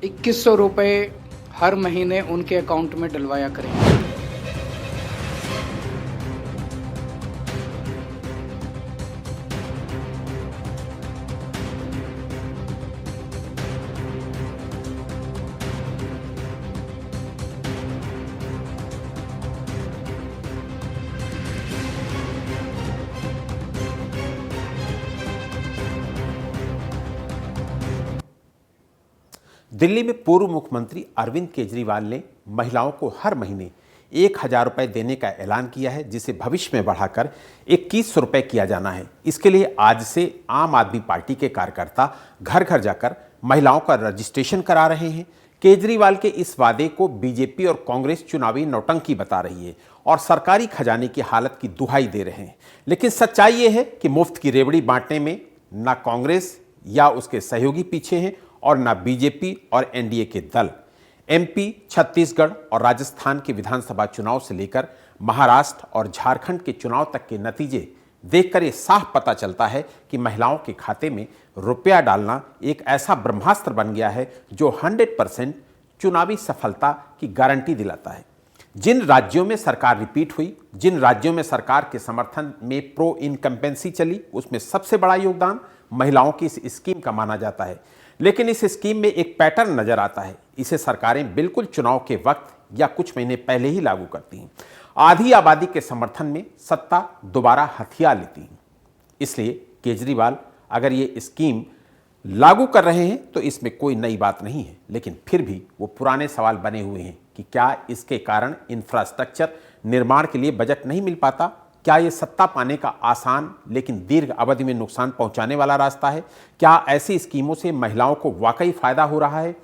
2100 रुपये हर महीने उनके अकाउंट में डलवाया करेंगे। दिल्ली में पूर्व मुख्यमंत्री अरविंद केजरीवाल ने महिलाओं को हर महीने 1000 रुपये देने का ऐलान किया है, जिसे भविष्य में बढ़ाकर 2100 रुपये किया जाना है। इसके लिए आज से आम आदमी पार्टी के कार्यकर्ता घर घर जाकर महिलाओं का रजिस्ट्रेशन करा रहे हैं। केजरीवाल के इस वादे को बीजेपी और कांग्रेस चुनावी नौटंकी बता रही है और सरकारी खजाने की हालत की दुहाई दे रहे हैं। लेकिन सच्चाई यह है कि मुफ्त की रेवड़ी बांटने में न कांग्रेस या उसके सहयोगी पीछे हैं और न बीजेपी और एनडीए के दल। एमपी, छत्तीसगढ़ और राजस्थान के विधानसभा चुनाव से लेकर महाराष्ट्र और झारखंड के चुनाव तक के नतीजे देखकर यह साफ पता चलता है कि महिलाओं के खाते में रुपया डालना एक ऐसा ब्रह्मास्त्र बन गया है जो 100% चुनावी सफलता की गारंटी दिलाता है। जिन राज्यों में सरकार रिपीट हुई, जिन राज्यों में सरकार के समर्थन में प्रो इनकम्पेंसी चली, उसमें सबसे बड़ा योगदान महिलाओं की इस स्कीम का माना जाता है। लेकिन इस स्कीम में एक पैटर्न नजर आता है। इसे सरकारें बिल्कुल चुनाव के वक्त या कुछ महीने पहले ही लागू करती हैं। आधी आबादी के समर्थन में सत्ता दोबारा हथिया लेती हैं। इसलिए केजरीवाल अगर ये स्कीम लागू कर रहे हैं तो इसमें कोई नई बात नहीं है, लेकिन फिर भी वो पुराने सवाल बने हुए हैं कि क्या इसके कारण इंफ्रास्ट्रक्चर निर्माण के लिए बजट नहीं मिल पाता? क्या ये सत्ता पाने का आसान लेकिन दीर्घ अवधि में नुकसान पहुंचाने वाला रास्ता है? क्या ऐसी स्कीमों से महिलाओं को वाकई फायदा हो रहा है?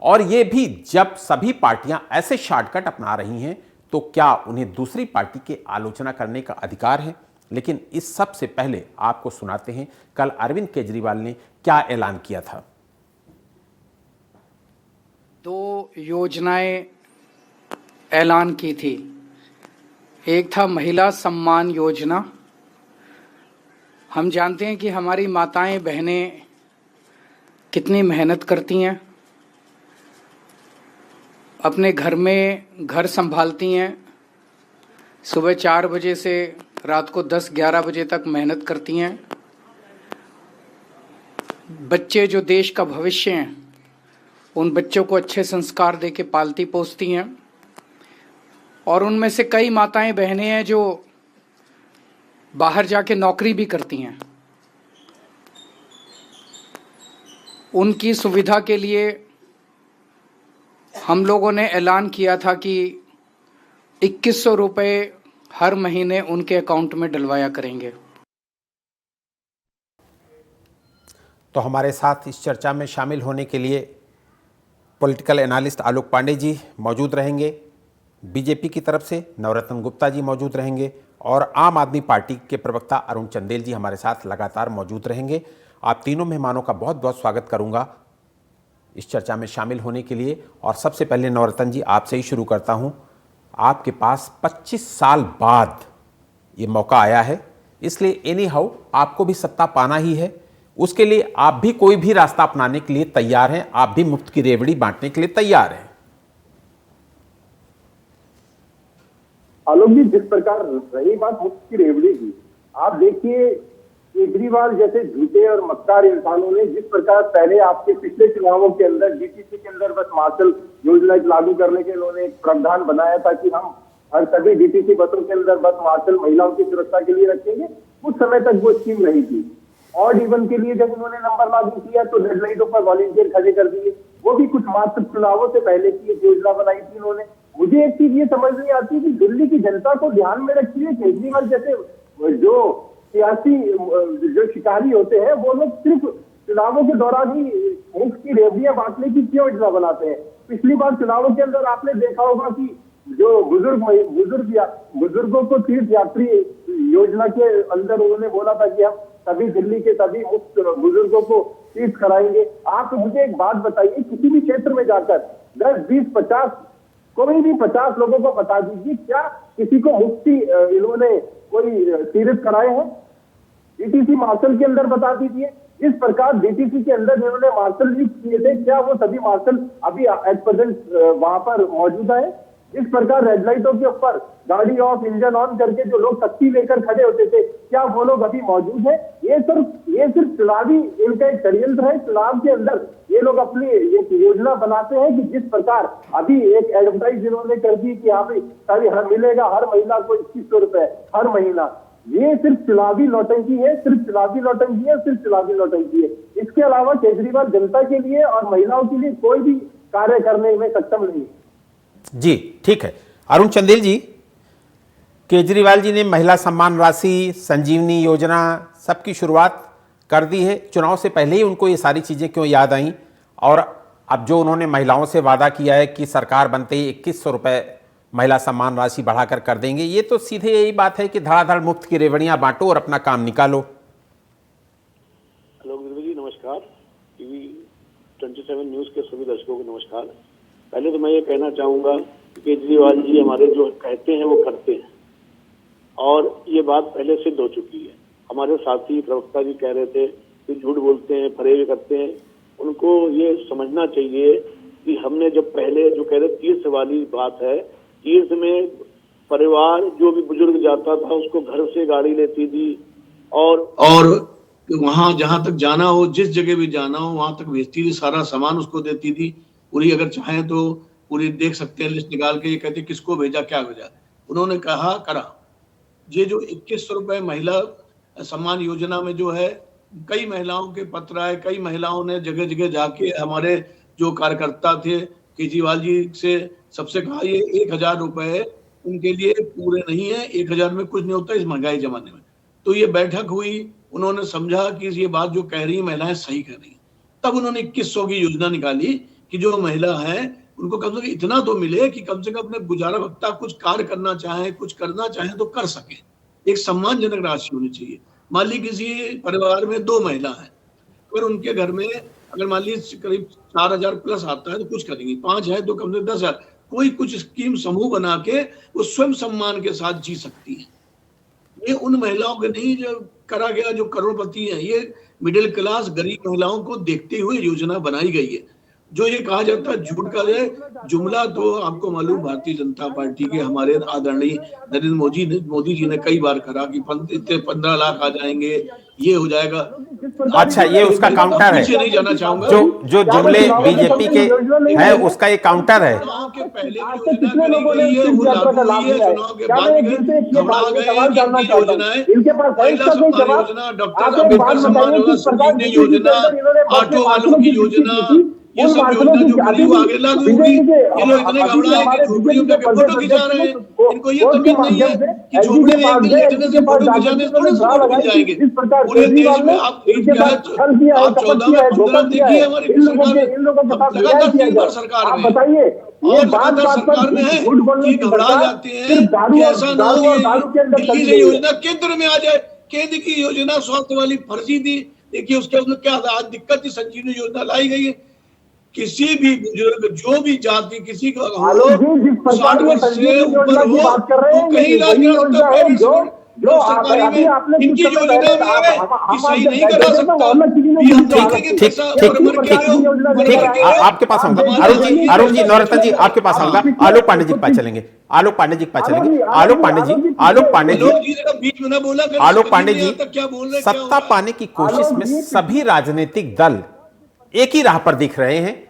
और ये भी जब सभी पार्टियां ऐसे शॉर्टकट अपना रही हैं तो क्या उन्हें दूसरी पार्टी की आलोचना करने का अधिकार है? लेकिन इस सब से पहले आपको सुनाते हैं कल अरविंद केजरीवाल ने क्या ऐलान किया था। 2 योजनाएं ऐलान की थी। एक था महिला सम्मान योजना। हम जानते हैं कि हमारी माताएं बहनें कितनी मेहनत करती हैं, अपने घर में घर संभालती हैं, सुबह 4 बजे से रात को 10-11 बजे तक मेहनत करती हैं। बच्चे जो देश का भविष्य हैं, उन बच्चों को अच्छे संस्कार देके पालती पोसती हैं। और उनमें से कई माताएं बहनें हैं जो बाहर जाके नौकरी भी करती हैं। उनकी सुविधा के लिए हम लोगों ने ऐलान किया था कि 2100 रुपये हर महीने उनके अकाउंट में डलवाया करेंगे। तो हमारे साथ इस चर्चा में शामिल होने के लिए पॉलिटिकल एनालिस्ट आलोक पांडे जी मौजूद रहेंगे, बीजेपी की तरफ से नवरत्न गुप्ता जी मौजूद रहेंगे और आम आदमी पार्टी के प्रवक्ता अरुण चंदेल जी हमारे साथ लगातार मौजूद रहेंगे। आप तीनों मेहमानों का बहुत बहुत स्वागत करूंगा इस चर्चा में शामिल होने के लिए। और सबसे पहले नवरत्न जी आपसे ही शुरू करता हूं। आपके पास 25 साल बाद ये मौका आया है, इसलिए एनी हाउ आपको भी सत्ता पाना ही है। उसके लिए आप भी कोई भी रास्ता अपनाने के लिए तैयार हैं, आप भी मुफ्त की रेवड़ी बांटने के लिए तैयार हैं। आलोक जी, जिस प्रकार रही बात मुफ्त की रेवड़ी की, आप देखिए केजरीवाल जैसे झूठे और मक्कार इंसानों ने जिस प्रकार पहले आपके पिछले चुनावों के अंदर डीटीसी के अंदर बस मार्शल योजना लागू करने के उन्होंने एक प्रावधान बनाया था कि हम हर सभी डीटीसी बसों के अंदर बस मार्शल महिलाओं की सुरक्षा के लिए रखेंगे। उस समय तक वो स्कीम नहीं थी। ऑड इवन के लिए जब उन्होंने नंबर लागू किया तो रेड लाइटों पर वॉलंटियर खड़े कर दिए। वो भी कुछ मात्र चुनावों से पहले की एक योजना बनाई थी उन्होंने। मुझे एक चीज ये समझ नहीं आती कि दिल्ली की जनता को ध्यान में रखते हुए केजरीवाल जैसे जो सियासी जो शिकारी होते हैं वो लोग सिर्फ चुनावों के दौरान ही मुफ्त की रेवड़ियां बांटने की क्यों योजना बनाते हैं। पिछली बार चुनावों के अंदर आपने देखा होगा कि जो बुजुर्गों को तीर्थ यात्री योजना के अंदर उन्होंने बोला था कि हम सभी दिल्ली के सभी मुफ्त बुजुर्गों को तीर्थ कराएंगे। आप मुझे एक बात बताइए, किसी भी क्षेत्र में जाकर 10, 20, 50 कोई भी 50 लोगों को बता दीजिए क्या किसी को मुफ्ती इन्होंने कोई तीर्थ कराए हैं? डीटीसी मार्शल के अंदर बता दीजिए इस प्रकार डीटीसी के अंदर जिन्होंने मार्शल नियुक्त किए थे, क्या वो सभी मार्शल अभी एट प्रेजेंट वहां पर मौजूद है? इस प्रकार रेड लाइटों के ऊपर गाड़ी ऑफ, इंजन ऑन करके जो लोग शक्ति लेकर खड़े होते थे, क्या वो लोग अभी मौजूद है? ये सिर्फ चुनावी इनका एक षड्यंत्र है। चुनाव के अंदर ये लोग अपनी एक योजना बनाते हैं कि जिस प्रकार अभी एक एडवर्टाइज इन्होंने कर दी कि हाँ भाई सारी मिलेगा हर महिला को 2100 रुपए हर महीना। ये सिर्फ चुनावी नौटंकी है, सिर्फ चुनावी नौटंकी है, सिर्फ चुनावी नौटंकी है। इसके अलावा केजरीवाल जनता के लिए और महिलाओं के लिए कोई भी कार्य करने में सक्षम नहीं है। जी ठीक है। अरुण चंदेल जी, केजरीवाल जी ने महिला सम्मान राशि, संजीवनी योजना सबकी शुरुआत कर दी है। चुनाव से पहले ही उनको ये सारी चीज़ें क्यों याद आई? और अब जो उन्होंने महिलाओं से वादा किया है कि सरकार बनते ही 2100 रुपये महिला सम्मान राशि बढ़ाकर कर देंगे, ये तो सीधे यही बात है कि धड़ाधड़ मुफ्त की रेवड़ियाँ बांटो और अपना काम निकालो। हेलो जी, नमस्कार। टीवी 27 न्यूज़ के सभी दर्शकों को नमस्कार। पहले तो मैं ये कहना चाहूँगा कि केजरीवाल जी हमारे जो कहते हैं वो करते हैं, और ये बात पहले सिद्ध हो चुकी है। हमारे साथी प्रवक्ता जी कह रहे थे कि झूठ बोलते हैं, फरेब करते हैं। उनको ये समझना चाहिए कि हमने जब पहले जो कह रहे तीर्थ वाली बात है, तीर्थ में परिवार जो भी बुजुर्ग जाता था उसको घर से गाड़ी लेती थी और वहां जहां तक जाना हो, जिस जगह भी जाना हो वहां तक भेजती थी, सारा सामान उसको देती थी पूरी। अगर चाहें तो पूरी देख सकते हैं लिस्ट निकाल के, ये कहते किसको भेजा क्या भेजा। उन्होंने कहा करा। ये जो 2100 रुपए महिला सम्मान योजना में जो है, कई महिलाओं के पत्र आए, कई महिलाओं ने जगह जगह जाके हमारे जो कार्यकर्ता थे केजरीवाल जी से सबसे कहा ये 1000 रुपए उनके लिए पूरे नहीं है, 1000 में कुछ नहीं होता इस महंगाई जमाने में। तो ये बैठक हुई, उन्होंने समझा कि ये बात जो कह रही महिलाएं सही कर रही, तब उन्होंने 2100 की योजना निकाली कि जो महिला है उनको कम से कम इतना तो मिले कि कम से कम अपने गुजारा भत्ता कुछ कार्य करना चाहे, कुछ करना चाहे तो कर सके। एक सम्मानजनक राशि होनी चाहिए। मान ली किसी परिवार में 2 महिला है, अगर उनके घर में अगर मान ली करीब 4000 प्लस आता है तो कुछ करेंगी, 5 है तो कम से 10,000, कोई कुछ स्कीम समूह बना के वो स्वयं सम्मान के साथ जी सकती है। ये उन महिलाओं के नहीं जो करा गया जो करोड़पति है, ये मिडिल क्लास गरीब महिलाओं को देखते हुए योजना बनाई गई है। जो ये कहा जाता है झूठ का है जुमला, तो आपको मालूम भारतीय जनता पार्टी के हमारे आदरणीय नरेंद्र मोदी जी ने कई बार करा कि 15 लाख आ जाएंगे, ये हो जाएगा। अच्छा, ये उसका काउंटर है। नहीं जाना चाहूंगा जो जुमले बीजेपी के हैं उसका ये काउंटर है। चुनाव के पहले योजना करी गई है, वो लागू हुई है। चुनाव के बाद घबरा गए योजनाएं, महिला सम्मान योजना, डॉक्टर अम्बेडकर सम्मान योजना, संजीवनी योजना, ऑटो वालों की योजना, ये सब योजना जो गरीब आगे लागू होगी। ये लोग इतने घबराए कि झोपड़ियों के फोटो खिंचा रहे हैं। इनको ये तमीज नहीं है कि झोपड़ी में एक दिन लेटने से फोटो खिंचाने थोड़े से फोटो खिंच जाएंगे। पूरे देश में आप 14 देखिए हमारी सरकार में लगातार 3 बार सरकार में और लगातार सरकार में है कि घबरा जाते हैं कि ऐसा ना हो दिल्ली से योजना केंद्र में आ जाए। केंद्र की योजना स्वास्थ्य वाली फर्जी थी। देखिए उसके उसमें क्या आज दिक्कत थी, संजीवनी योजना लाई गई है। किसी भी बुजुर्ग जो भी जाति किसी का 60 वर्ष से ऊपर हो तो कहीं इलाज नहीं सरकारी में इनकी योजना में आ गए कि सही नहीं करा सकता। आपके पास आऊंगा अरुण जी, नवरत्न जी आपके पास आऊंगा। आलोक पांडे जी के पास चलेंगे। आलोक पांडे जी सत्ता पाने की कोशिश में सभी राजनीतिक दल एक ही राह पर दिख रहे हैं।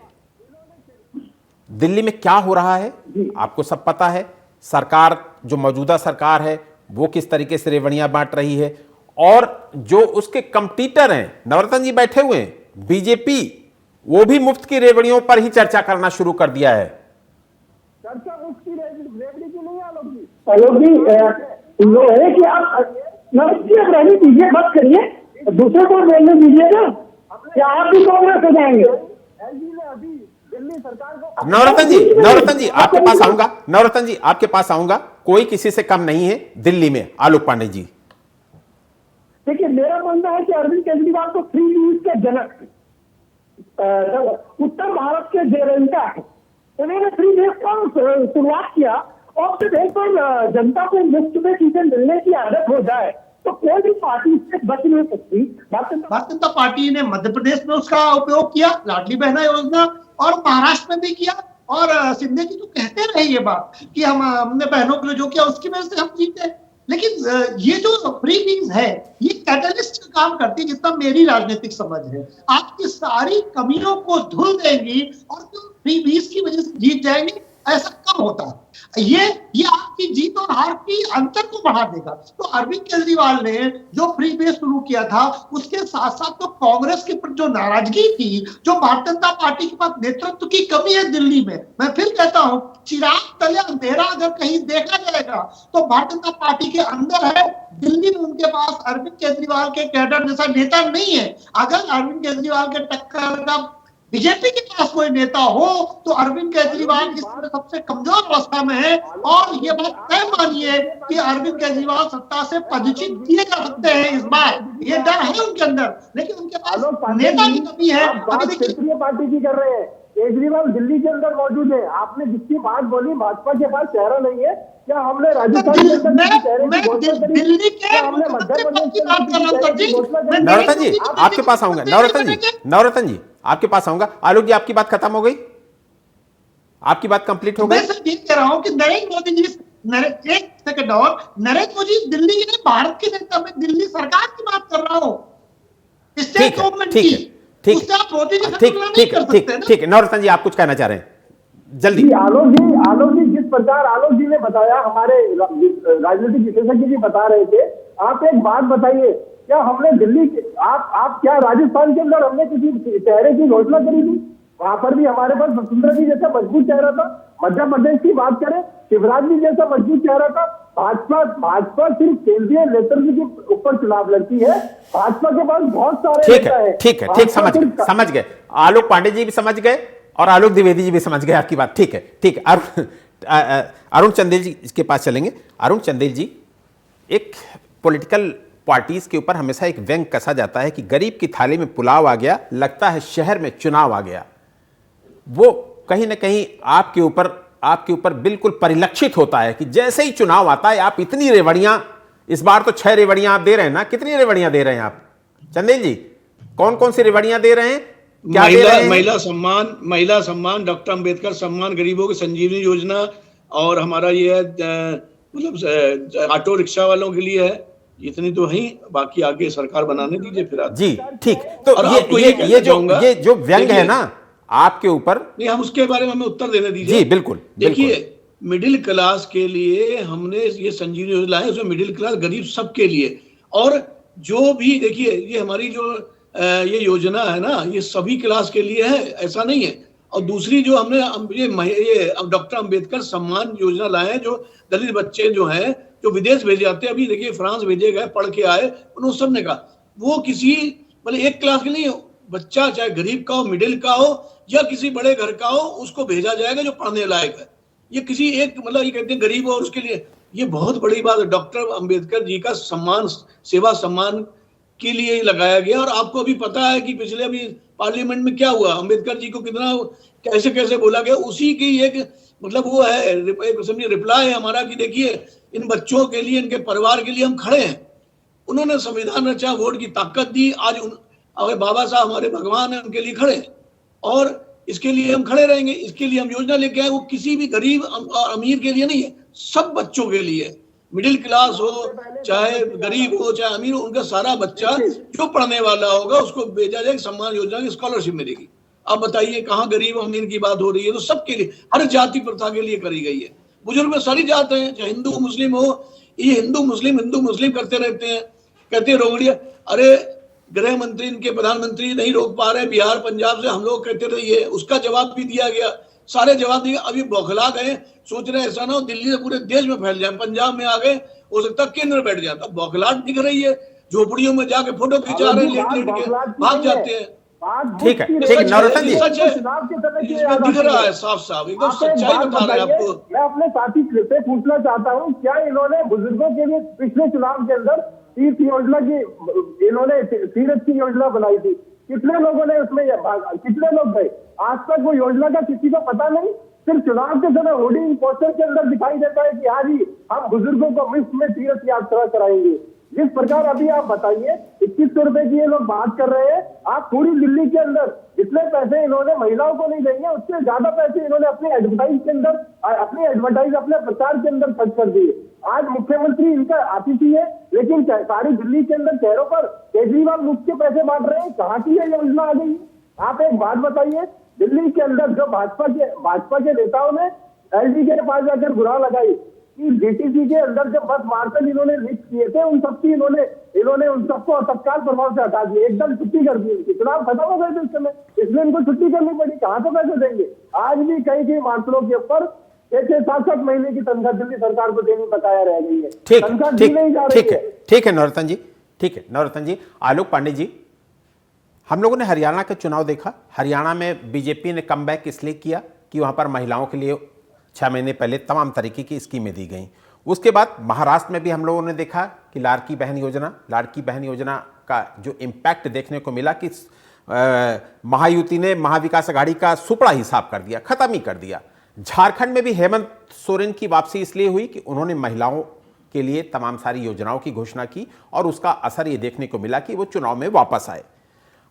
दिल्ली में क्या हो रहा है आपको सब पता है। सरकार जो मौजूदा सरकार है वो किस तरीके से रेवड़ियां बांट रही है, और जो उसके कंपटीटर हैं, नवरत्न जी बैठे हुए हैं, बीजेपी, वो भी मुफ्त की रेवड़ियों पर ही चर्चा करना शुरू कर दिया है। चर्चा मुफ्त की रेवड़ी की नहीं आलोक जी, लो है कि आप रहने दीजिए, मत करिए, दूसरे को बोलने दीजिए ना। क्या आप भी कांग्रेस हो जाएंगे? नवरत्न जी आपके पास आऊंगा। नवरत्न जी आपके पास आऊंगा। कोई किसी से कम नहीं है दिल्ली में। आलोक पांडे जी देखिए, मेरा मानना है कि अरविंद केजरीवाल को फ्री न्यूज के जनक, उत्तर भारत के जयललिता है। उन्होंने फ्री न्यूज का शुरुआत किया और फिर एक बार जनता को मुफ्त में चीजें मिलने की आदत हो जाए तो कोई भी पार्टी इससे बच नहीं सकती। भारतीय जनता पार्टी ने मध्य प्रदेश में उसका उपयोग किया, लाडली बहना योजना, और महाराष्ट्र में भी किया। और सिंधे जी तो कहते रहे ये बात कि हमने बहनों के लिए जो किया उसकी वजह से हम जीते। लेकिन ये जो फ्री बीज है ये कैटलिस्ट का काम करती है, जितना मेरी राजनीतिक समझ है। आपकी सारी कमियों को धुल देंगी और फ्री बीज की वजह से जीत जाएंगे, ऐसा कम होता है। ये आपकी जीत और हार की अंतर को बढ़ा देगा। तो अरविंद केजरीवाल ने जो फ्री बेस शुरू किया था, उसके साथ साथ तो कांग्रेस के प्रति जो नाराजगी थी, जो भारतीय जनता पार्टी के पास नेतृत्व की कमी है दिल्ली में, मैं फिर कहता हूं, चिराग तले अंधेरा अगर कहीं देखा जाएगा तो भारतीय जनता पार्टी के अंदर है। दिल्ली में उनके पास अरविंद केजरीवाल के कैडर जैसा नेता नहीं है। अगर अरविंद केजरीवाल के टक्कर का बीजेपी के पास कोई नेता हो तो अरविंद केजरीवाल इस समय सबसे कमजोर अवस्था में है। और ये बात तय मानिए कि अरविंद केजरीवाल सत्ता से पदच्युत किए जा सकते हैं इस बार, ये डर है उनके अंदर। लेकिन उनके पास नेता की कमी है। क्षेत्रीय पार्टी की कर रहे हैं, केजरीवाल दिल्ली के अंदर मौजूद है। आपने जिसकी बात बोली, भाजपा के पास चेहरा नहीं है। क्या हमने राजस्थान के अंदर दिल्ली के मुख्यमंत्री की बात कर रहा हूं सर जी। नवरत्न जी आपके पास आऊंगा, नवरत्न जी आपके पास आऊंगा। आलोक जी आपकी बात खत्म हो गई, आपकी बात कंप्लीट हो गई। मैं सर ये कह रहा हूं कि नरेंद्र मोदी जी, एक सेकंड और, नरेंद्र मोदी दिल्ली के भारत के नेता, में दिल्ली सरकार की बात कर रहा हूं, स्टेट गवर्नमेंट की। उससे आप मोदी जी से तुलना नहीं कर सकते ना। ठीक है नवरत्न जी आप कुछ कहना चाह रहे हैं जल्दी। आलोक जी जिस प्रकार आलोक जी ने बताया, हमारे राजनीतिक विशेषज्ञ जी बता रहे थे। आप एक बात बताइए, क्या हमने दिल्ली के आप क्या राजस्थान के अंदर हमने किसी चेहरे की घोषणा करी थी? वहां पर भी हमारे पास वसुंधरा जी जैसा मजबूत चेहरा था। मध्य प्रदेश की बात करें, शिवराज जी जैसा मजबूत चेहरा था। भाजपा सिर्फ केंद्रीय नेतृत्व के ऊपर चुनाव लड़ती है। भाजपा के पास बहुत सारे नेता हैं। ठीक है समझ गए। आलोक पांडे जी भी समझ गए और आलोक द्विवेदी जी भी समझ गए आपकी बात। ठीक है अरुण चंदेल जी के पास चलेंगे। अरुण चंदेल जी, एक पॉलिटिकल पार्टीज के ऊपर हमेशा एक व्यंग कसा जाता है कि गरीब की थाली में पुलाव आ गया, लगता है शहर में चुनाव आ गया। वो कहीं ना कहीं आपके ऊपर बिल्कुल परिलक्षित होता है कि जैसे ही चुनाव आता है आप इतनी रेवड़ियां, इस बार तो 6 रेवड़ियां आप दे रहे हैं ना, कितनी रेवड़ियां दे रहे हैं आप चंदेल जी? कौन कौन सी रेवड़ियां दे रहे हैं? क्या महिला सम्मान, डॉक्टर अंबेडकर सम्मान, गरीबों की संजीवनी योजना, और हमारा ये है मतलब ऑटो रिक्शा वालों के लिए है। इतनी तो है, बाकी आगे सरकार बनाने दीजिए फिर आप। जी ठीक। तो ये जो व्यंग है ना आपके ऊपर, नहीं, हम उसके बारे में हमें उत्तर देने दीजिए। जी बिल्कुल। देखिए, मिडिल क्लास के लिए हमने ये संजीवनी योजना है, उसमें मिडिल क्लास गरीब सबके लिए। और जो भी देखिए, ये हमारी जो ये योजना है ना, ये सभी क्लास के लिए है, ऐसा नहीं है। और दूसरी जो हमने ये डॉक्टर अंबेडकर सम्मान योजना लाए हैं, जो दलित बच्चे जो हैं जो विदेश भेजे जाते हैं, अभी देखिए फ्रांस भेजे गए, पढ़ के आए, उन्होंने सबने कहा वो किसी मतलब एक क्लास के नहीं, बच्चा चाहे गरीब का हो, मिडिल का हो या किसी बड़े घर का हो, उसको भेजा जाएगा जो पढ़ने लायक है। ये किसी एक मतलब ये कहते हैं गरीब हो, उसके लिए ये बहुत बड़ी बात है। डॉक्टर अंबेडकर जी का सम्मान, सेवा सम्मान के लिए लगाया गया। और आपको अभी पता है कि पिछले अभी पार्लियामेंट में क्या हुआ, अंबेडकर जी को कितना कैसे कैसे बोला गया, उसी की एक मतलब वो है, समझिए रिप्लाई है हमारा कि देखिए इन बच्चों के लिए, इनके परिवार के लिए हम खड़े हैं। उन्होंने संविधान रचा, वोट की ताकत दी, आज अगर बाबा साहब हमारे भगवान हैं, उनके लिए खड़े हैं और इसके लिए हम खड़े रहेंगे। इसके लिए हम योजना लेके आए, वो किसी भी गरीब और अमीर के लिए नहीं है, सब बच्चों के लिए, मिडिल क्लास हो चाहे गरीब हो चाहे अमीर हो, उनका सारा बच्चा जो पढ़ने वाला होगा उसको भेजा जाएगा, सम्मान योजना की स्कॉलरशिप मिलेगी। अब बताइए कहाँ गरीब अमीर की बात हो रही है? तो सबके लिए, हर जाति प्रथा के लिए करी गई है। बुजुर्ग में सारी जात है, चाहे हिंदू मुस्लिम हो, ये हिंदू मुस्लिम करते रहते हैं, कहते हैं रोगड़िया। अरे गृह मंत्री, इनके प्रधानमंत्री नहीं रोक पा रहे, बिहार पंजाब से हम लोग कहते रहिए, उसका जवाब भी दिया गया, सारे जवाब दिए। अभी बौखला गए, सोच रहे ऐसा ना हो दिल्ली से पूरे देश में फैल जाए, पंजाब में आ गए, हो सकता है केंद्र बैठ जाए। तो बौखलाहट दिख रही है, झोपड़ियों में जाके फोटो खिंचा रहे, लेट के भाग जाते हैं। ठीक है नवरत्न जी, सच है, दिख रहा है साफ एकदम सच्चाई बता रहे हैं आपको। मैं अपने साथी से पूछना चाहता हूँ, क्या इन्होंने बुजुर्गों के लिए पिछले चुनाव के अंदर तीर्थ योजना की, इन्होंने तीर्थ की योजना बनाई थी? कितने लोगों ने उसमें, कितने लोग गए? आज तक वो योजना का किसी को पता नहीं। सिर्फ चुनाव के समय होर्डिंग पोस्टर के अंदर दिखाई देता है कि हाँ जी हम बुजुर्गों को मुफ्त में तीर्थ यात्रा कराएंगे। जिस प्रकार अभी आप बताइए 2100 रुपए की ये लोग बात कर रहे हैं, आप पूरी दिल्ली के अंदर जितने पैसे इन्होंने महिलाओं को नहीं देंगे उससे ज्यादा पैसे इन्होंने अपने एडवर्टाइज के अंदर, अपने प्रचार के अंदर खर्च कर दिए। आज मुख्यमंत्री इनका आतिथ्य है, लेकिन सारी दिल्ली के अंदर शहरों पर केजरीवाल मुफ्त के पैसे बांट रहे हैं। कहाँ की ये योजना आ गई? आप एक बात बताइए, दिल्ली के अंदर जो भाजपा के नेताओं ने एलजी के पास जाकर गुहार लगाई कि डीटीसी के अंदर जब बस मार्शल इन्होंने लिस्ट किए थे उन सबकी इन्होंने उन सबको तत्काल प्रभाव से हटा दिया, एकदम छुट्टी कर दी। चुनाव खत्म हो गए थे उस समय, इसलिए इनको छुट्टी करनी पड़ी। कहां से पैसे देंगे? आज भी कई मार्शलों के ऊपर 6-7 महीने की तनख्वाह दिल्ली सरकार को देनी बकाया रह गई है। तनख्वाह दी नहीं जा रही है। ठीक है नवरत्न जी, ठीक है नवरत्न जी। आलोक पांडे जी, हम लोगों ने हरियाणा का चुनाव देखा। हरियाणा में बीजेपी ने कमबैक इसलिए किया कि वहां पर महिलाओं के लिए 6 महीने पहले तमाम तरीके की स्कीमें दी गई। उसके बाद महाराष्ट्र में भी हम लोगों ने देखा कि लाड़की बहन योजना का जो इम्पैक्ट देखने को मिला कि महायुति ने महाविकास आघाड़ी का सुपड़ा ही साफ कर दिया, खत्म ही कर दिया। झारखंड में भी हेमंत सोरेन की वापसी इसलिए हुई कि उन्होंने महिलाओं के लिए तमाम सारी योजनाओं की घोषणा की और उसका असर ये देखने को मिला कि वो चुनाव में वापस आए।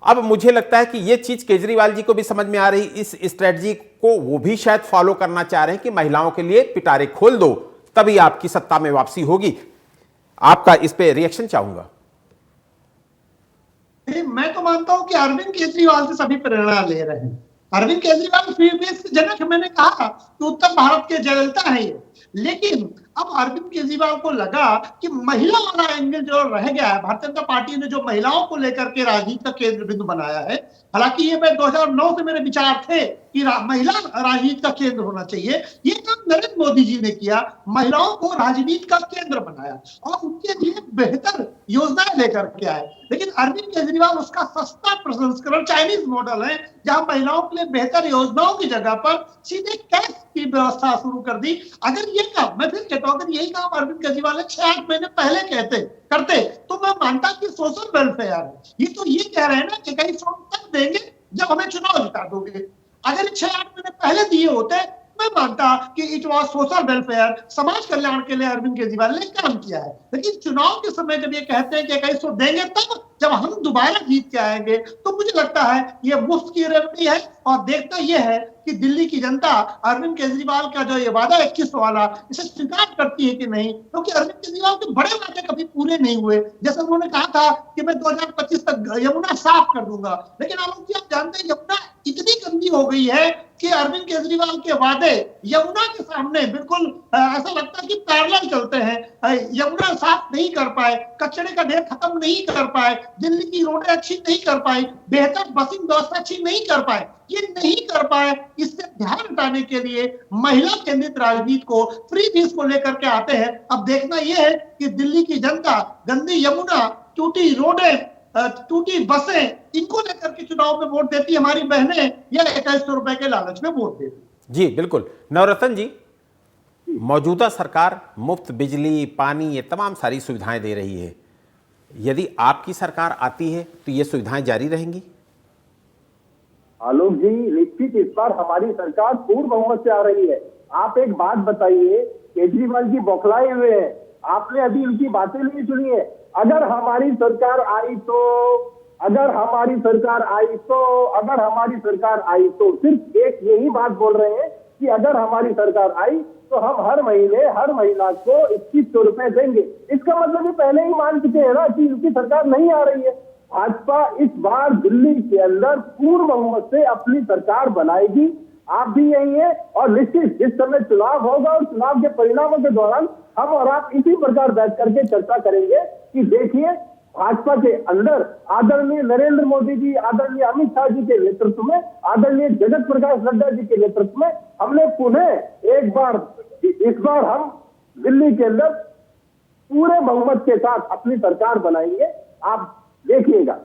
अब मुझे लगता है कि ये चीज केजरीवाल जी को भी समझ में आ रही, इस स्ट्रेटजी को वो भी शायद फॉलो करना चाह रहे हैं कि महिलाओं के लिए पिटारे खोल दो तभी आपकी सत्ता में वापसी होगी। आपका इस पे रिएक्शन चाहूंगा। मैं तो मानता हूं कि अरविंद केजरीवाल से सभी प्रेरणा ले रहे हैं। अरविंद केजरीवाल फ्रीबेस के जनक, मैंने कहा कि उत्तर भारत के जयललिता है ये, लेकिन अब अरविंद केजरीवाल को लगा कि महिला वाला एंगल जो रह गया है, भारतीय जनता पार्टी ने जो महिलाओं को लेकर के राजनीति का केंद्र बिंदु बनाया है, हालांकि ये मैं 2009 से मेरे विचार थे कि महिला राजनीति का केंद्र होना चाहिए, ये काम नरेंद्र मोदी जी ने किया, महिलाओं को राजनीति का केंद्र बनाया और उनके लिए बेहतर योजनाएं लेकर के आए। लेकिन अरविंद केजरीवाल उसका सस्ता प्रसंस्करण चाइनीज मॉडल है, जहां महिलाओं के लिए बेहतर योजनाओं की जगह पर सीधे कैश की व्यवस्था शुरू कर दी। अगर ये काम, मैं फिर कहता हूं, अगर यही काम अरविंद केजरीवाल ने 6-8 महीने पहले करते तो मैं मानता कि सोशल वेलफेयर है। ये तो ये कह रहे हैं ना कि कहीं तब देंगे जब हमें चुनाव जिता दोगे। अगर 6-8 महीने पहले दिए होते मैं मानता कि इट वॉज सोशल वेलफेयर, समाज कल्याण के लिए अरविंद केजरीवाल ने काम किया है। लेकिन चुनाव के समय जब ये कहते हैं कि 2100 देंगे तब जब हम दोबारा जीत के आएंगे, तो मुझे लगता है ये मुफ्त की रेवड़ी है। और देखना यह है कि दिल्ली की जनता अरविंद केजरीवाल का जो ये वादा 2100 वाला, इसे स्वीकार करती है कि नहीं, क्योंकि अरविंद केजरीवाल के बड़े वादे कभी पूरे नहीं हुए। जैसे उन्होंने कहा था कि मैं 2025 तक यमुना साफ कर दूंगा, लेकिन आप जानते हैं यमुना इतनी गंदी हो गई है कि अरविंद केजरीवाल के वादे यमुना के सामने बिल्कुल ऐसा लगता है कि पैरेलल चलते हैं। यमुना साफ नहीं कर पाए, कचरे का ढेर खत्म नहीं कर पाए, दिल्ली की रोडें अच्छी नहीं कर पाई, बेहतर बसिंग व्यवस्था अच्छी नहीं कर पाए। ये नहीं कर पाए, इससे ध्यान हटाने के लिए महिला केंद्रित राजनीति को, फ्री बीस को लेकर के आते हैं। अब देखना यह है कि दिल्ली की जनता गंदी यमुना, टूटी रोडें, टूटी बसें, इनको लेकर के चुनाव में वोट देती, हमारी बहनें या 2100 रुपए के लालच में वोट देती। जी बिल्कुल। नवरत्न जी, मौजूदा सरकार मुफ्त बिजली, पानी, ये तमाम सारी सुविधाएं दे रही है। यदि आपकी सरकार आती है तो ये सुविधाएं जारी रहेंगी? आलोक जी, निश्चित इस बार हमारी सरकार पूर्ण बहुमत से आ रही है। आप एक बात बताइए, केजरीवाल जी बौखलाए हुए हैं, आपने अभी उनकी बातें नहीं सुनी है। अगर हमारी सरकार आई तो, अगर हमारी सरकार आई तो, अगर हमारी सरकार आई तो, सिर्फ एक यही बात बोल रहे हैं कि अगर हमारी सरकार आई तो हम हर महीने हर महिला को 2100 रुपए देंगे। इसका मतलब ये पहले ही मान चुके हैं ना कि उनकी सरकार नहीं आ रही है। भाजपा इस बार दिल्ली के अंदर पूर्ण बहुमत से अपनी सरकार बनाएगी। आप भी यही है और निश्चित जिस समय चुनाव होगा और चुनाव के परिणामों के दौरान हम और आप इसी प्रकार बैठ करके चर्चा करेंगे कि देखिए भाजपा के अंदर आदरणीय नरेंद्र मोदी जी, आदरणीय अमित शाह जी के नेतृत्व में, आदरणीय जगत प्रकाश नड्डा जी के नेतृत्व में हमने पुनः एक बार, इस बार हम दिल्ली के अंदर पूरे बहुमत के साथ अपनी सरकार बनाएंगे। आप देखिएगा।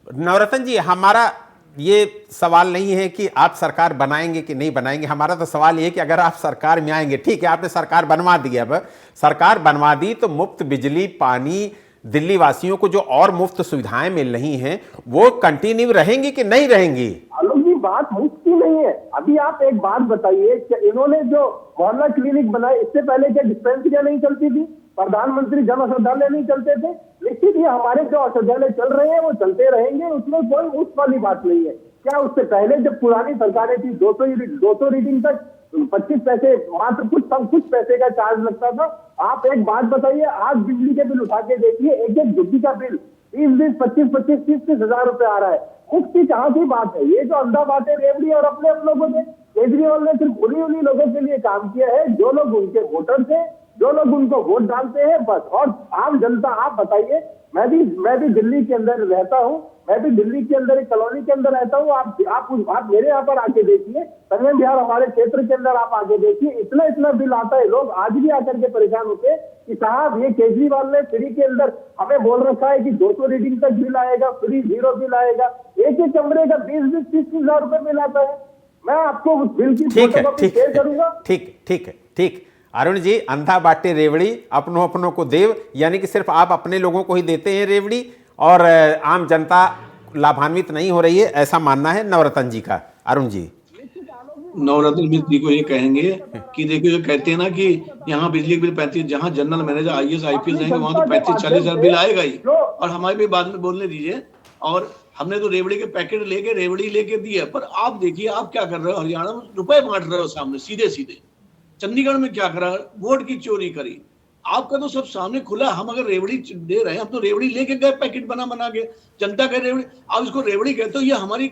नवरत्न जी, हमारा ये सवाल नहीं है कि आप सरकार बनाएंगे कि नहीं बनाएंगे, हमारा तो सवाल ये है कि अगर आप सरकार में आएंगे, ठीक है आपने सरकार बनवा दी, अब सरकार बनवा दी तो मुफ्त बिजली, पानी, दिल्ली वासियों को जो और मुफ्त सुविधाएं मिल रही हैं वो कंटिन्यू रहेंगी कि नहीं रहेंगी? आलोक जी, बात मुफ्त की नहीं है। अभी आप एक बात बताइए कि इन्होंने जो मोहल्ला क्लिनिक बनाए, इससे पहले क्या डिस्पेंसरियां नहीं चलती थी? प्रधानमंत्री जन औषधालय नहीं चलते थे? निश्चित ही हमारे जो औषधालय चल रहे हैं वो चलते रहेंगे, उसमें कोई उस वाली बात नहीं है। क्या उससे पहले जब पुरानी सरकारें थी 200 रीडिंग तक 25 पैसे मात्र कुछ पैसे का चार्ज लगता था? आप एक बात बताइए, आज बिजली के बिल उठा के देखिए, एक झुग्गी का बिल 20-25 हजार रुपए आ रहा है। मुफ्ती कहाँ की बात है? ये जो अंधा बात है रेवड़ी और अपने लोगों ने, केजरीवाल ने सिर्फ उन्हीं लोगों के लिए काम किया है जो लोग उनके वोटर थे, जो लोग उनको वोट डालते हैं, बस। और आम जनता, आप बताइए, मैं भी दिल्ली के अंदर रहता हूँ, मैं भी दिल्ली के अंदर एक कॉलोनी के अंदर रहता हूँ। आप मेरे यहाँ पर आके देखिए, संगम बिहार हमारे क्षेत्र के अंदर आप आके देखिए, इतना बिल आता है। लोग आज भी आकर के परेशान होते हैं कि साहब ये केजरीवाल ने फ्री के अंदर हमें बोल रखा है कि 200 रीडिंग तक बिल आएगा, फ्री 0 बिल आएगा। एक कमरे का 20-30 हजार रुपए बिल आता है। मैं आपको उस बिल की फोटोकॉपी शेयर करूंगा। ठीक। अरुण जी, अंधा बाटे रेवड़ी अपनों को देव, यानी कि सिर्फ आप अपने लोगों को ही देते हैं रेवड़ी और आम जनता लाभान्वित नहीं हो रही है, ऐसा मानना है नवरत्न जी का। अरुण जी, नवरत्न मिश्र जी को ये कहेंगे कि देखो, जो कहते हैं ना कि यहाँ बिजली के बिल 35, जहाँ जनरल मैनेजर IAS IPS रहेंगे वहां तो 35-40 हजार बिल आएगा ही, और हमारे भी बाद में बोलने दीजिए। और हमने तो रेवड़ी के पैकेट रेवड़ी लेके दिए, पर आप देखिए आप क्या कर रहे हो, हरियाणा में रुपए बांट रहे हो सामने सीधे। चंडीगढ़ में क्या करा, वोट की चोरी करी। आपका तो सब सामने खुला। हम अगर रेवड़ी दे रहे हैं, हम तो रेवड़ी लेके गए पैकेट बना के, जनता का रेवड़ी, आप इसको रेवड़ी कहते हो। ये हमारी,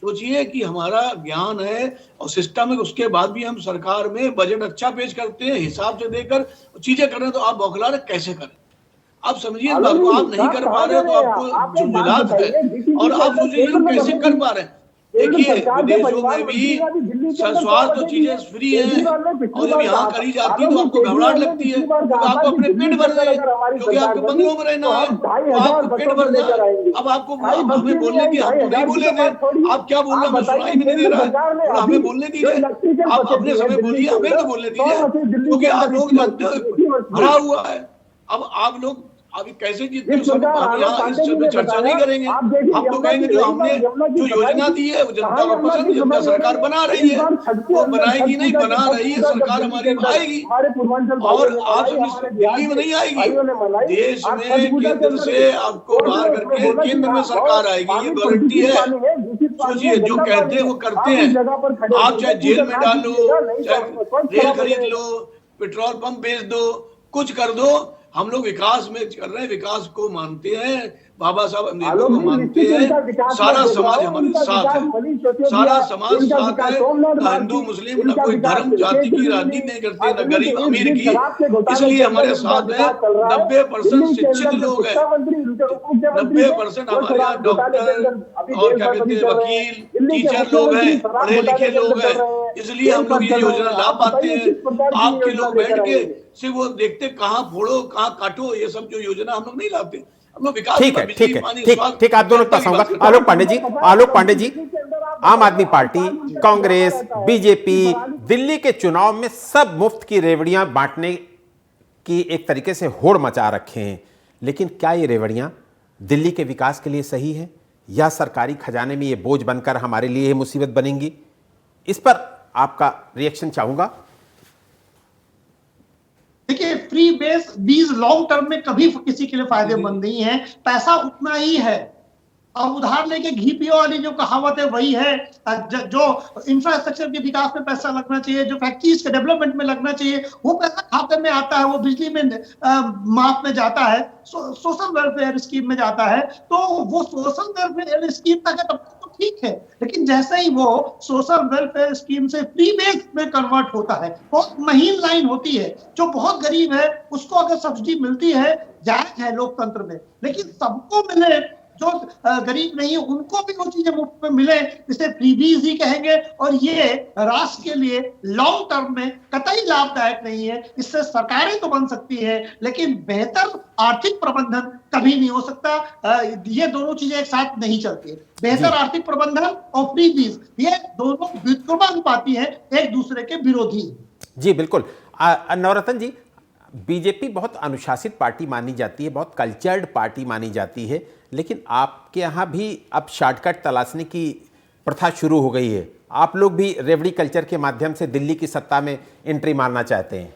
सोचिए कि हमारा ज्ञान है और सिस्टम है, उसके बाद भी हम सरकार में बजट अच्छा पेश करते हैं, हिसाब से देकर चीजें कर रहे हैं, तो आप बौखला रहे, कैसे करें? आप समझिए इस बात को, आप नहीं कर पा रहे हो तो आपको झुंझलाहट है, और आप सोचिए लोग कैसे कर पा रहे हैं। देखिए विदेशों में भी स्वास्थ्य चीजें फ्री है, और जब यहाँ करी जाती है तो आपको घबराहट लगती है, तो आपको अपने पेट भरना है, क्योंकि आपको बंगलों में रहना है, तो आपको पेट भरना है। अब आपको हमें बोलने की, हम तो नहीं बोले थे, आप क्या बोल रहे हैं हमें सुनाई भी नहीं दे रहा है, और हमें बोलने दीजिए, आप अपने समय बोलिए, हमें तो बोलने दीजिए, क्योंकि आप लोग भरा हुआ है। अब आप लोग अभी कैसे जीतते हो, सब हम यहाँ इस पर चर्चा नहीं करेंगे। हम तो कहेंगे जो हमने जो योजना दी है वो जनता को पसंद है, जनता सरकार बना रही है, वो बनाएगी नहीं, बना रही है सरकार हमारी, आएगी। और आप दिल्ली में नहीं आएगी, देश में केंद्र से आपको बाहर करके केंद्र में सरकार आएगी, ये गारंटी है। सोचिए, जो कहते हैं वो करते हैं। आप चाहे जेल में डालो, चाहे रेल खरीद लो, पेट्रोल पंप बेच दो, कुछ कर दो, हम लोग विकास में कर रहे हैं, विकास को मानते हैं, बाबा साहब अम्बेडकर को मानते हैं, सारा समाज हमारे साथ है, सारा समाज साथ है, ना हिंदू मुस्लिम, ना कोई धर्म जाति की राजनीति नहीं करते, ना गरीब अमीर की, इसलिए हमारे साथ है। 90% शिक्षित लोग हैं, 90% हमारे यहाँ डॉक्टर और क्या कहते हैं वकील, टीचर लोग हैं, पढ़े लिखे लोग हैं, इसलिए हम लोग ये योजना ला पाते हैं। आपके लोग बैठ के सिर्फ वो देखते कहाँ फोड़ो कहाँ काटो, ये सब जो योजना हम लोग नहीं लाते, हम लोग विकास। ठीक, आप दोनों पास आऊंगा। आलोक पांडे जी, आम आदमी पार्टी, कांग्रेस, बीजेपी दिल्ली के चुनाव में सब मुफ्त की रेवड़ियां बांटने की एक तरीके से होड़ मचा रखे हैं, लेकिन क्या ये रेवड़ियां दिल्ली के विकास के लिए सही है, या सरकारी खजाने में ये बोझ बनकर हमारे लिए ये मुसीबत बनेंगी? इस पर आपका रिएक्शन चाहूंगा। देखिए, फ्री बेस बीज लॉन्ग टर्म में कभी किसी के लिए फायदेमंद नहीं है। पैसा उतना ही है, अब उधार लेके घी पियो वाली जो कहावत है वही है। जो इंफ्रास्ट्रक्चर के विकास में पैसा लगना चाहिए, जो फैक्ट्रीज के डेवलपमेंट में लगना चाहिए, वो पैसा खाते में आता है, वो बिजली में माफ में जाता है, सोशल वेलफेयर स्कीम में जाता है। तो वो सोशल वेलफेयर स्कीम तक है तब तो ठीक है, लेकिन जैसे ही वो सोशल वेलफेयर स्कीम से फ्री बेस में कन्वर्ट होता है, बहुत महीन लाइन होती है, जो बहुत गरीब है उसको अगर सब्सिडी मिलती है, जायज है लोकतंत्र में, लेकिन सबको मिले, जो गरीब नहीं है उनको भी वो चीजें मुफ्त में मिले, इसे फ्रीबीज ही कहेंगे। और ये राष्ट्र के लिए लॉन्ग टर्म में कतई लाभदायक नहीं है। इससे सरकारें तो बन सकती है, लेकिन बेहतर आर्थिक प्रबंधन कभी नहीं हो सकता। ये दोनों चीजें एक साथ नहीं चलती। बेहतर आर्थिक प्रबंधन और फ्रीबीज, ये दोनों व्युत्क्रमानुपाती है, एक दूसरे के विरोधी। जी बिल्कुल। नवरत्न जी, बीजेपी बहुत अनुशासित पार्टी मानी जाती है, बहुत कल्चर्ड पार्टी मानी जाती है, लेकिन आपके यहाँ भी अब शॉर्टकट तलाशने की प्रथा शुरू हो गई है। आप लोग भी रेवड़ी कल्चर के माध्यम से दिल्ली की सत्ता में एंट्री मारना चाहते हैं।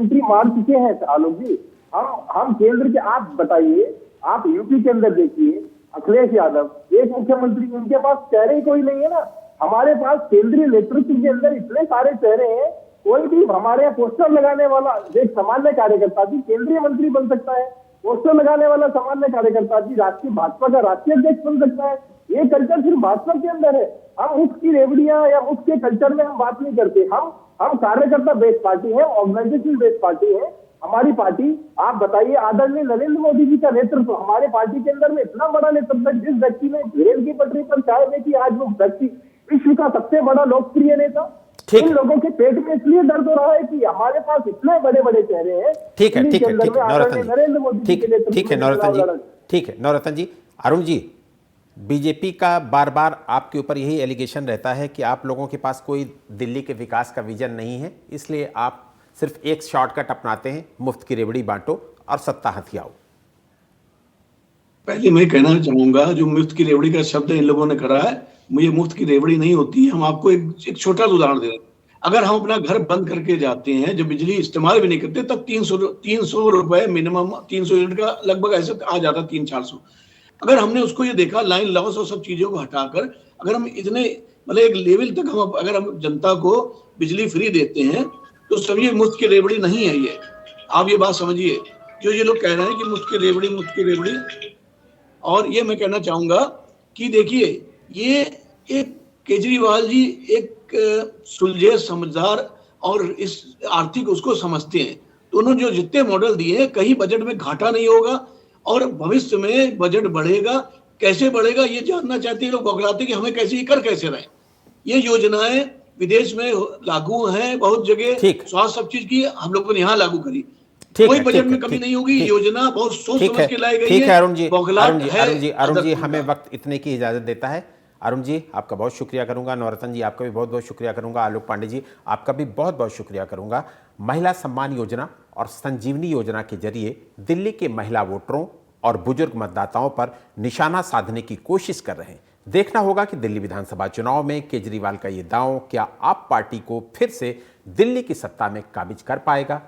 एंट्री मार चुके हैं आलोक जी। हम केंद्र के, आप बताइए, आप यूपी के अंदर देखिए, अखिलेश यादव एक मुख्यमंत्री, उनके पास चेहरे ही कोई नहीं है ना। हमारे पास केंद्रीय नेतृत्व के अंदर इतने सारे चेहरे हैं, कोई भी हमारे यहाँ पोस्टर लगाने वाला एक सामान्य कार्यकर्ता भी केंद्रीय मंत्री बन सकता है, पोस्टर लगाने वाला सामान्य कार्यकर्ता भी राष्ट्रीय भाजपा का राष्ट्रीय अध्यक्ष बन सकता है। ये कल्चर सिर्फ भाजपा के अंदर है। हम मुफ्त की रेवड़ियां या मुफ्त के कल्चर में हम बात नहीं करते। हम कार्यकर्ता बेस्ड पार्टी है, ऑर्गेनाइजेशन बेस्ड पार्टी है हमारी पार्टी। आप बताइए, आदरणीय नरेंद्र मोदी जी का नेतृत्व हमारे पार्टी के अंदर में इतना बड़ा नेतृत्व है, जिस व्यक्ति ने रेल की पटरी पर चाय बेची, आज वो व्यक्ति विश्व का सबसे बड़ा लोकप्रिय नेता। इन लोगों के पेट में इसलिए दर्द हो रहा है कि हमारे पास इतने बड़े बड़े चेहरे हैं। ठीक है, ठीक है, ठीक है नरेंद्र मोदी जी के नेतृत्व, ठीक है नवरत्न जी, ठीक है नवरत्न जी। अरुण जी, बीजेपी का बार बार आपके ऊपर यही एलिगेशन रहता है कि आप लोगों के पास कोई दिल्ली के विकास का विजन नहीं है, इसलिए आप सिर्फ एक शॉर्टकट अपनाते हैं, मुफ्त की रेवड़ी बांटो और सत्ता हथियाओ। पहले मैं कहना चाहूंगा, जो मुफ्त की रेवड़ी का शब्द इन लोगों ने करा है, मुझे मुफ्त की रेवड़ी नहीं होती। हम आपको एक छोटा सा उदाहरण दे रहे हैं। अगर हम अपना घर बंद करके जाते हैं, जब बिजली इस्तेमाल भी नहीं करते, तब 300 रुपए मिनिमम, 300 यूनिट का लगभग ऐसे आ जाता, 300-400। अगर हमने उसको ये देखा, लाइन लॉस और सब चीजों को हटाकर, अगर हम इतने मतलब एक लेवल तक अगर हम जनता को बिजली फ्री देते हैं, तो सभी मुफ्त की रेवड़ी नहीं है ये। आप ये बात समझिए, जो ये लोग कह रहे हैं कि मुफ्त की रेवड़ी। और ये मैं कहना चाहूंगा कि देखिए, ये एक केजरीवाल जी एक सुलझे, समझदार और इस आर्थिक उसको समझते हैं। तो उन्होंने जो जितने मॉडल दिए हैं, कहीं बजट में घाटा नहीं होगा और भविष्य में बजट बढ़ेगा। कैसे बढ़ेगा ये जानना चाहते हैं लोग, बौखलाते कि हमें कैसे कर कैसे रहे। ये योजनाएं विदेश में लागू हैं बहुत जगह, स्वास्थ्य सब चीज की, हम लोगों ने यहाँ लागू करी। कोई बजट में कमी नहीं होगी। योजना बहुत सोच समझ के लाई गई है। ठीक है अरुण जी, हमें वक्त इतने की इजाजत देता है। अरुण जी, आपका बहुत शुक्रिया करूंगा। नवरत्न जी, आपका भी बहुत बहुत शुक्रिया करूंगा। आलोक पांडे जी, आपका भी बहुत बहुत शुक्रिया करूंगा। महिला सम्मान योजना और संजीवनी योजना के जरिए दिल्ली के महिला वोटरों और बुजुर्ग मतदाताओं पर निशाना साधने की कोशिश कर रहे हैं। देखना होगा कि दिल्ली विधानसभा चुनाव में केजरीवाल का ये दांव क्या आप पार्टी को फिर से दिल्ली की सत्ता में काबिज कर पाएगा।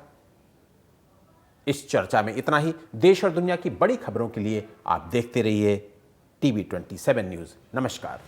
इस चर्चा में इतना ही। देश और दुनिया की बड़ी खबरों के लिए आप देखते रहिए TV27 न्यूज़। नमस्कार।